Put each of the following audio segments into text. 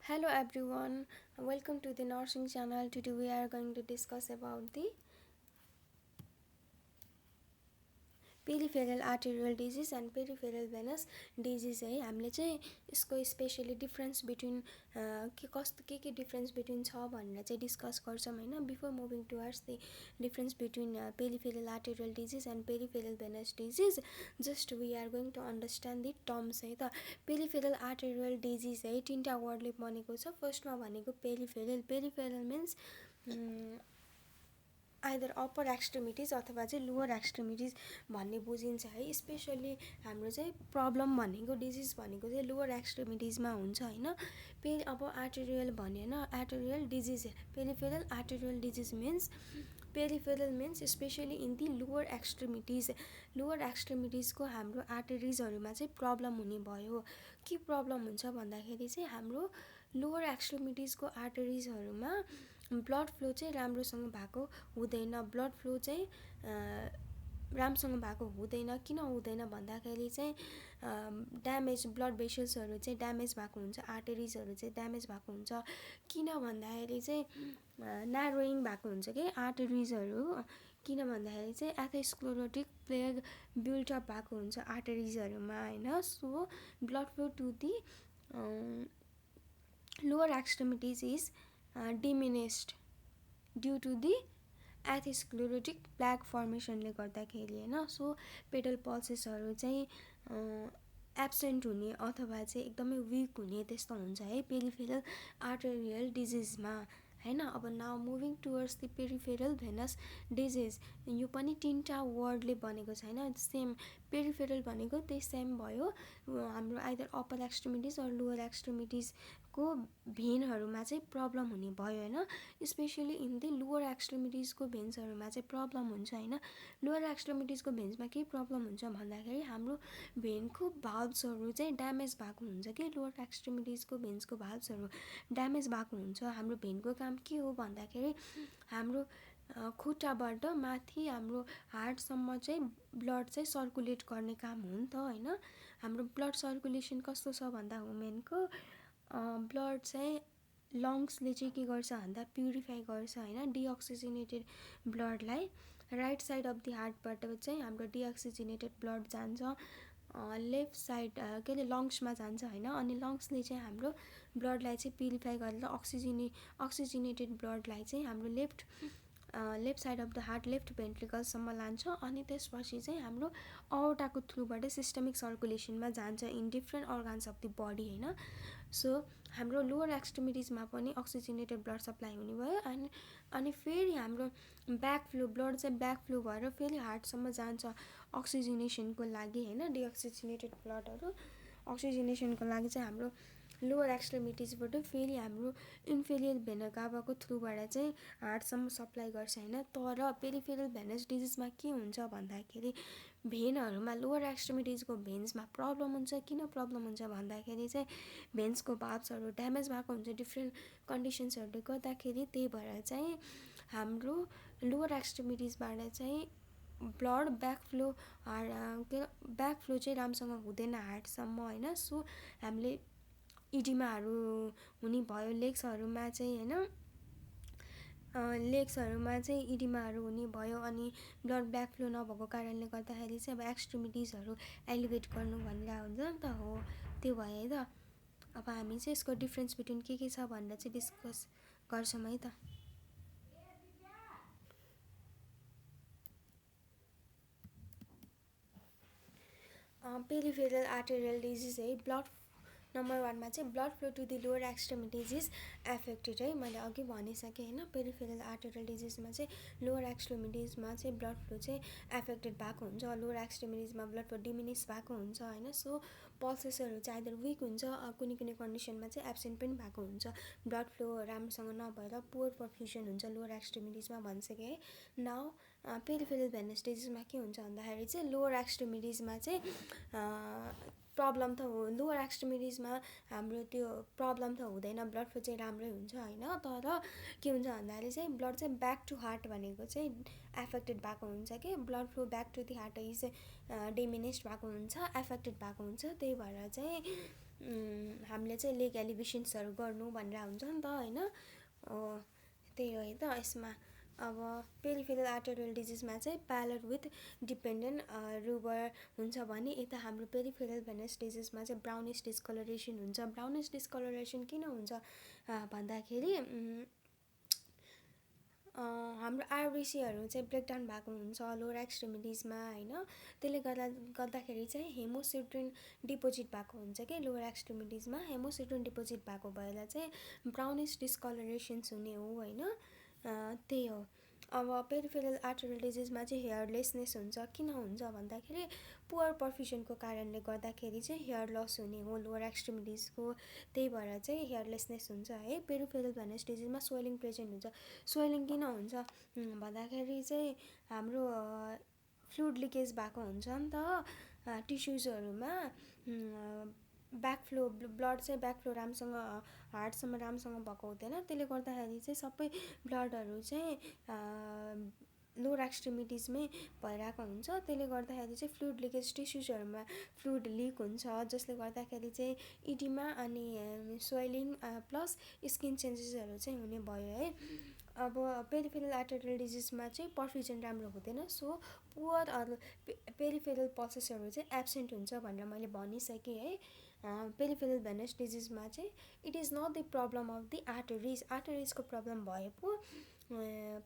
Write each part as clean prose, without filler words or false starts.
Hello everyone, welcome to the nursing channel. Today we are going to discuss about the peripheral arterial disease and peripheral venous disease है। हामीले चाहिँ यसको specially difference between के difference between छ भनेर चाहिँ discuss गर्छौँ हैन। Before moving towards the difference between peripheral arterial disease and peripheral venous disease, just we are going to understand the terms है त। पेरिफेरल आर्टेरियल डिजिज है तीनटा वर्डले बनेको छ। फर्स्टमा भनेको पेरिफेरल मिन्स आइदर अप्पर एक्सट्रिमिटिज अथवा चाहिँ लोवर एक्सट्रिमिटिज भन्ने बुझिन्छ है। स्पेसली हाम्रो चाहिँ प्रब्लम भनेको डिजिज भनेको चाहिँ लोवर एक्सट्रिमिटिजमा हुन्छ हैन। अब आर्टेरियल भनेन, arterial disease peripheral arterial disease means peripheral means specially in the lower extremities. Lower एक्सट्रिमिटिजको हाम्रो आर्टेरिजहरूमा चाहिँ प्रब्लम हुने भयो। के प्रब्लम हुन्छ भन्दाखेरि चाहिँ हाम्रो लोवर एक्सट्रिमिटिजको आर्टेरिजहरूमा ब्लड फ्लो चाहिँ राम्रोसँग भएको हुँदैन। ब्लड फ्लो चाहिँ राम्रोसँग भएको हुँदैन। किन हुँदैन भन्दाखेरि चाहिँ ड्यामेज ब्लड भेसल्सहरू चाहिँ ड्यामेज भएको हुन्छ, आर्टेरिजहरू चाहिँ ड्यामेज भएको हुन्छ। किन भन्दाखेरि चाहिँ न्यारोइङ भएको हुन्छ कि आर्टेरिजहरू। किन भन्दाखेरि चाहिँ एथेरोस्क्लेरोटिक प्लेग बिल्टअप भएको हुन्छ आर्टेरिजहरूमा हैन। So blood flow to the lower extremities is diminished due to the atherosclerotic plaque फर्मेसनले गर्दाखेरि हैन। सो पेडल पल्सेसहरू चाहिँ एब्सेन्ट हुने अथवा चाहिँ एकदमै विक हुने त्यस्तो हुन्छ है पेरिफेरल आर्टेरियल डिजिजमा हैन। अब now moving towards the peripheral venous disease, यो पनि तीनटा वर्डले बनेको छ हैन। सेम पेरिफेरल भनेको त्यही सेम भयो, हाम्रो आइदर अप्पर एक्सट्रिमिटिज अर लोवर एक्सट्रिमिटिजको भेनहरूमा चाहिँ प्रब्लम हुने भयो हैन। स्पेसली इन द लोवर एक्सट्रिमिटिजको भेन्सहरूमा चाहिँ प्रब्लम हुन्छ हैन। लोवर एक्सट्रिमिटिजको भेन्समा के प्रब्लम हुन्छ भन्दाखेरि हाम्रो भेनको भाल्भ्सहरू चाहिँ ड्यामेज भएको हुन्छ कि लोवर एक्सट्रिमिटिजको भेन्सको भाल्भ्सहरू ड्यामेज भएको हुन्छ। हाम्रो भेनको काम के हो भन्दाखेरि हाम्रो खुट्टाबाट माथि हाम्रो हार्टसम्म चाहिँ ब्लड चाहिँ सर्कुलेट गर्ने काम हो नि त हैन। हाम्रो ब्लड सर्कुलेसन कस्तो छ भन्दा वुमेनको ब्लड चाहिँ लङ्सले चाहिँ के गर्छ भन्दा प्युरिफाई गर्छ हैन। डिअक्सिजनेटेड ब्लडलाई राइट साइड अफ द हार्टबाट चाहिँ हाम्रो डिअक्सिजनेटेड ब्लड जान्छ लेफ्ट साइड के अरे लङ्समा जान्छ हैन। अनि लङ्सले चाहिँ हाम्रो ब्लडलाई चाहिँ प्युरिफाई गरेर अक्सिजनेटेड ब्लडलाई चाहिँ हाम्रो left side of the heart left भेन्ट्रिकलसम्म लान्छ। अनि त्यसपछि चाहिँ हाम्रो अओर्टाको थ्रुबाट सिस्टमिक सर्कुलेसनमा जान्छ in different organs of the body हैन। सो हाम्रो लोवर एक्सट्रिमिटिजमा पनि अक्सिजनेटेड ब्लड सप्लाई हुने भयो। अनि फेरि हाम्रो ब्याक फ्लो ब्लड चाहिँ ब्याक फ्लो भएर फेरि हार्टसम्म जान्छ अक्सिजनेसनको लागि हैन। डिअक्सिजनेटेड ब्लडहरू अक्सिजनेसनको लागि चाहिँ हाम्रो लोवर एक्सट्रिमिटिजबाट फेरि हाम्रो इन्फेरियर भेना काभाको थ्रुबाट चाहिँ हार्टसम्म सप्लाई गर्छ हैन। तर पेरिफेरल भेनस डिजिजमा के हुन्छ भन्दाखेरि भेनहरूमा लोवर एक्सट्रिमिटिजको भेन्समा प्रब्लम हुन्छ। किन प्रब्लम हुन्छ भन्दाखेरि चाहिँ भेन्सको भाल्भ्सहरू ड्यामेज भएको हुन्छ डिफ्रेन्ट कन्डिसन्सहरूले गर्दाखेरि। त्यही भएर चाहिँ हाम्रो लोवर एक्सट्रिमिटिजबाट चाहिँ ब्लड ब्याक फ्लो चाहिँ राम्रोसँग हुँदैन हार्टसम्म हैन। सो हामीले इडिमाहरू हुने भयो लेग्सहरूमा चाहिँ हैन। लेग्सहरूमा चाहिँ इडिमाहरू हुने भयो। अनि ब्लड ब्याक फ्लो नभएको कारणले गर्दाखेरि चाहिँ अब एक्सट्रिमिटिजहरू एलिभेट गर्नु भनेर हुन्छ नि त, हो त्यो भयो है त। अब हामी चाहिँ यसको डिफ्रेन्स बिट्विन के छ भनेर चाहिँ डिस्कस गर्छौँ है त। पेरिफेरल आर्टेरियल डिजिज है। ब्लड नम्बर 1मा चाहिँ blood flow to the lower extremities is affected है। मैले अघि भनिसकेँ हैन। पेरिफेरल आर्टेरियल डिजिजमा चाहिँ लोवर एक्सट्रिमिटिजमा चाहिँ ब्लड फ्लो चाहिँ एफेक्टेड भएको हुन्छ। लोवर एक्सट्रिमिटिजमा ब्लड फ्लो डिमिनिस भएको हुन्छ हैन। सो पल्सेसहरू चाहिँ आइदर विक हुन्छ, कुनै कन्डिसनमा चाहिँ एब्सेन्ट पनि भएको हुन्छ। ब्लड फ्लो राम्रोसँग नभएर पुवर परफ्युजन हुन्छ लोवर एक्सट्रिमिटिजमा भनिसकेँ है। नाउ पेरिफेरल भेनस डिजिजमा के हुन्छ भन्दाखेरि चाहिँ लोवर एक्सट्रिमिटिजमा चाहिँ प्रब्लम त हो, लोवर एक्सट्रिमिटिजमा हाम्रो त्यो प्रब्लम त हुँदैन, ब्लड फ्लो चाहिँ राम्रै हुन्छ होइन। तर के हुन्छ भन्दाखेरि चाहिँ ब्लड चाहिँ ब्याक टु हार्ट भनेको चाहिँ एफेक्टेड भएको हुन्छ कि blood flow back to the heart is diminished भएको हुन्छ, एफेक्टेड भएको हुन्छ। त्यही भएर चाहिँ हामीले चाहिँ लेग एलिभेसन्सहरू गर्नु भनेर हुन्छ नि त होइन। त्यही हो है त। यसमा अब पेरिफेरल आर्टेरियल डिजिजमा चाहिँ प्यालर विथ डिपेन्डेन्ट रुबर हुन्छ भने यता हाम्रो पेरिफेरल भेनस डिजिजमा चाहिँ ब्राउनिस डिस्कलरेसन हुन्छ। ब्राउनिस डिस्कलरेसन किन हुन्छ भन्दाखेरि हाम्रो आरबिसीहरू चाहिँ ब्रेकडाउन भएको हुन्छ लोवर एक्सट्रिमिटिजमा होइन। त्यसले गर्दाखेरि चाहिँ हेमोसिट्रिन डिपोजिट भएको हुन्छ कि लोवर एक्सट्रिमिटिजमा हेमोसिट्रिन डिपोजिट भएको भएर चाहिँ ब्राउनिस डिस्कलरेसन्स हुने हो होइन। त्यही हो। अब पेरिफेरल आर्टेरियल डिजिजमा चाहिँ हेयरलेसनेस हुन्छ। किन हुन्छ भन्दाखेरि पुवर पर्फ्युजनको कारणले गर्दाखेरि चाहिँ हेयर लस हुने हो लोवर एक्सट्रिमिटिजको। त्यही भएर चाहिँ हेयरलेसनेस हुन्छ है। पेरिफेरल भेनस डिजिजमा स्वेलिङ प्रेजेन्ट हुन्छ। स्वेलिङ किन हुन्छ भन्दाखेरि चाहिँ हाम्रो फ्लुइड लिकेज भएको हुन्छ नि त टिस्युजहरूमा। ब्याक फ्लो ब्लड चाहिँ ब्याक फ्लो राम्रोसँग हार्टसम्म राम्रोसँग भएको हुँदैन। त्यसले गर्दाखेरि चाहिँ सबै ब्लडहरू चाहिँ लोवर एक्सट्रिमिटिजमै भइरहेको हुन्छ। त्यसले गर्दाखेरि चाहिँ फ्लुइड लिकेज टिस्युजहरूमा फ्लुइड लिक हुन्छ, जसले गर्दाखेरि चाहिँ इडिमा अनि स्वेलिङ प्लस स्किन चेन्जेसहरू चाहिँ हुने भयो है। अब पेरिफेरल आर्टेरियल डिजिजमा चाहिँ पर्फ्युजन राम्रो हुँदैन, सो पुवर पेरिफेरल पल्सेसहरू चाहिँ एब्सेन्ट हुन्छ भनेर मैले भनिसकेँ है। पेरिफेरल भेनस डिजिजमा चाहिँ it is not the problem of the आर्टरिजको प्रब्लम भए पो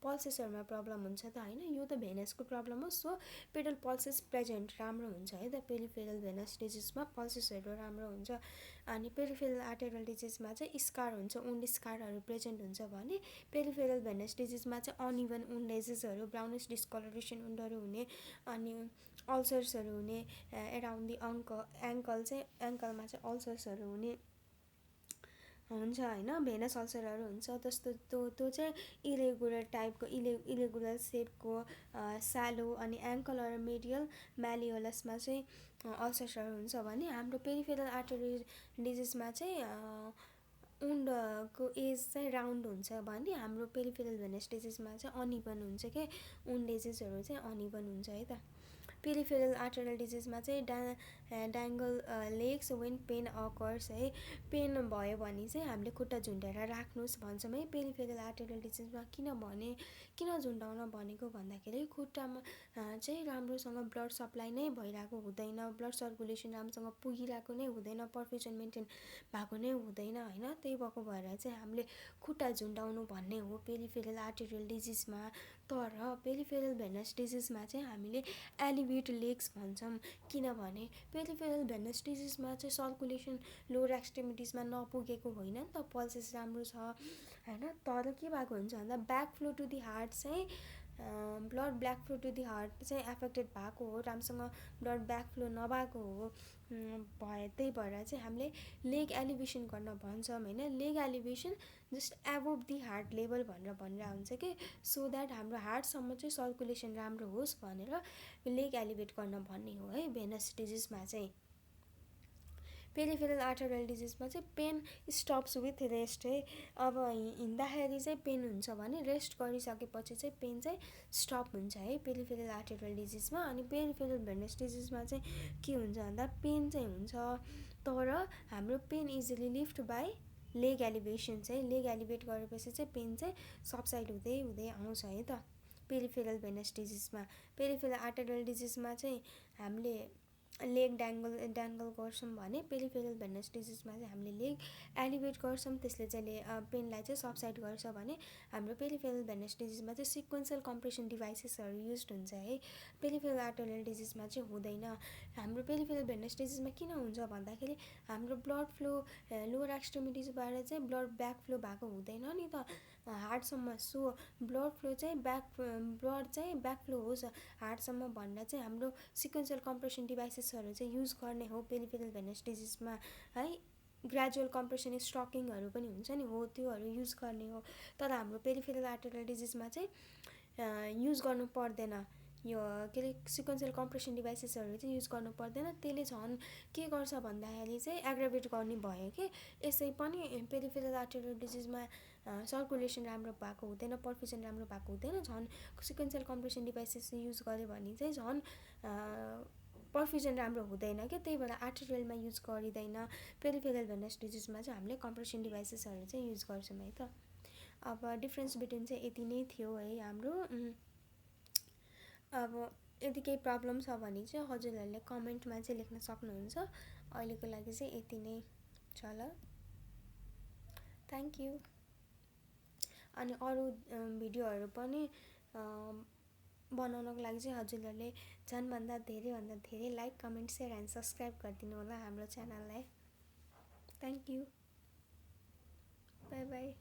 पल्सेसहरूमा प्रब्लम हुन्छ त होइन। यो त भेनसको प्रब्लम हो। सो पेडल पल्सेस प्रेजेन्ट राम्रो हुन्छ है त पेरिफेरल भेनस डिजिजमा पल्सेसहरू राम्रो हुन्छ। अनि पेरिफेरल आर्टेरियल डिजिजमा चाहिँ स्कार हुन्छ, वुन्ड स्कारहरू प्रेजेन्ट हुन्छ भने पेरिफेरल भेनस डिजिजमा चाहिँ अनइभन वुन्डेजेसहरू ब्राउनिस डिस्कलरेसन वुन्डहरू हुने अनि अल्सर्सहरू हुने एराउन्ड दि एङ्कल चाहिँ एङ्कलमा चाहिँ अल्सर्सहरू हुने हुन्छ होइन। भेनस अल्सरहरू हुन्छ जस्तो त्यो चाहिँ इरेगुलर टाइपको इरेगुलर सेपको स्यालो अनि एङ्कल र मेडियल म्यालियोलसमा चाहिँ अल्सर्सहरू हुन्छ भने हाम्रो पेरिफेरल आर्टेरियल डिजिजमा चाहिँ वुन्डको एज चाहिँ राउन्ड हुन्छ भने हाम्रो पेरिफेरल भेनस डिजिजमा चाहिँ अनइभन हुन्छ कि वुन्डेजेसहरू चाहिँ अनइभन हुन्छ है त। पेरिफेरल आर्टेरियल डिजिजमा चाहिँ डाङ्गल लेग्स वेन पेन अकर्स है। पेन भयो भने चाहिँ हामीले खुट्टा झुन्ड्याएर राख्नुहोस् भन्छौँ है पेरिफेरल आर्टेरियल डिजिजमा। किन झुन्डाउन भनेको भन्दाखेरि खुट्टामा चाहिँ राम्रोसँग ब्लड सप्लाई नै भइरहेको हुँदैन, ब्लड सर्कुलेसन राम्रोसँग पुगिरहेको नै हुँदैन, पर्फ्युजन मेन्टेन भएको नै हुँदैन होइन। त्यही भएको भएर चाहिँ हामीले खुट्टा झुन्डाउनु भन्ने हो पेरिफेरल आर्टेरियल डिजिजमा। तर पेरिफेरल भेनस डिजिजमा चाहिँ हामीले एलिभेट लेग्स भन्छौँ। किनभने पेरिफेरल भेनस डिजिजमा चाहिँ सर्कुलेसन लोवर एक्सट्रिमिटिजमा नपुगेको होइन नि त, पल्सेस राम्रो छ होइन। तर के भएको हुन्छ भन्दा back flow to the heart चाहिँ blood back flow to the heart चाहिँ एफेक्टेड भएको हो, राम्रोसँग ब्लड ब्याक फ्लो नभएको हो त्यही भएर चाहिँ हामीले लेग एलिभेसन गर्न भन्छौँ होइन। Leg elevation just above the heart level भनेर हुन्छ कि सो द्याट हाम्रो हार्टसम्म चाहिँ सर्कुलेसन राम्रो होस् भनेर लेग एलिभेट गर्न भन्ने हो है भेनस डिजिजमा चाहिँ। पेरिफेरल आर्टेरियल डिजिजमा चाहिँ पेन स्टप्स विथ रेस्ट है। अब हिँड्दाखेरि चाहिँ पेन हुन्छ भने रेस्ट गरिसकेपछि चाहिँ पेन चाहिँ स्टप हुन्छ है पेरिफेरल आर्टेरियल डिजिजमा। अनि पेरिफेरल भेनस डिजिजमा चाहिँ के हुन्छ भन्दा पेन चाहिँ हुन्छ तर हाम्रो pain easily lift by leg elevation चाहिँ लेग एलिभेट गरेपछि चाहिँ पेन चाहिँ सबसाइड हुँदै हुँदै आउँछ है त पेरिफेरल भेनस डिजिजमा। पेरिफेरल आर्टेरियल डिजिजमा चाहिँ हामीले लेग ड्याङ्गल गर्छौँ भने पेरिफेरल भेनस डिजिजमा चाहिँ हामीले लेग एलिभेट गर्छौँ, त्यसले चाहिँ पेनलाई चाहिँ सबसाइड गर्छ भने हाम्रो पेरिफेरल भेनस डिजिजमा चाहिँ सिक्वेन्सियल कम्प्रेसन डिभाइसेसहरू युज हुन्छ है। पेरिफेरल आर्टेरियल डिजिजमा चाहिँ हुँदैन। हाम्रो पेरिफेरल भेनस डिजिजमा किन हुन्छ भन्दाखेरि हाम्रो ब्लड फ्लो लोवर एक्सट्रिमिटिजबाट चाहिँ ब्लड ब्याक फ्लो भएको हुँदैन नि त हार्टसम्म। सो ब्लड फ्लो चाहिँ ब्लड चाहिँ ब्याक फ्लो होस् हार्टसम्म भनेर चाहिँ हाम्रो सिक्वेन्सियल कम्प्रेसन डिभाइसेसहरू चाहिँ युज गर्ने हो पेरिफेरल भेनस डिजिजमा है। ग्रेजुअल कम्प्रेसन स्टकिङहरू पनि हुन्छ नि हो, त्योहरू युज गर्ने हो। तर हाम्रो पेरिफेरल आर्टेरियल डिजिजमा चाहिँ युज गर्नु पर्दैन यो के अरे सिक्वेन्सियल कम्प्रेसन डिभाइसेसहरू चाहिँ युज गर्नु पर्दैन। त्यसले झन् के गर्छ भन्दाखेरि चाहिँ एग्राभेट गर्ने भयो कि यसै पनि पेरिफेरल आर्टेरियल डिजिजमा सर्कुलेसन राम्रो भएको हुँदैन, पर्फ्युजन राम्रो भएको हुँदैन। झन् सिक्वेन्सियल कम्प्रेसन डिभाइसेस युज गर्यो भने चाहिँ झन् पर्फ्युजन राम्रो हुँदैन क्या, त्यही भएर आर्टेरियलमा युज गरिँदैन। पेरिफेरल भेनस डिजिजमा चाहिँ हामीले कम्प्रेसन डिभाइसेसहरू चाहिँ युज गर्छौँ है त। अब डिफ्रेन्स बिट्विन चाहिँ यति नै थियो है हाम्रो। अब यदि केही प्रब्लम छ भने चाहिँ हजुरहरूले कमेन्टमा चाहिँ लेख्न सक्नुहुन्छ। अहिलेको लागि चाहिँ यति नै छ ल, थ्याङ्क यू। अनि अरू भिडियोहरू पनि बनाउनको लागि चाहिँ हजुरहरूले झन्भन्दा धेरै like, comment, share and subscribe गरिदिनु होला हाम्रो च्यानललाई। Thank you, by by.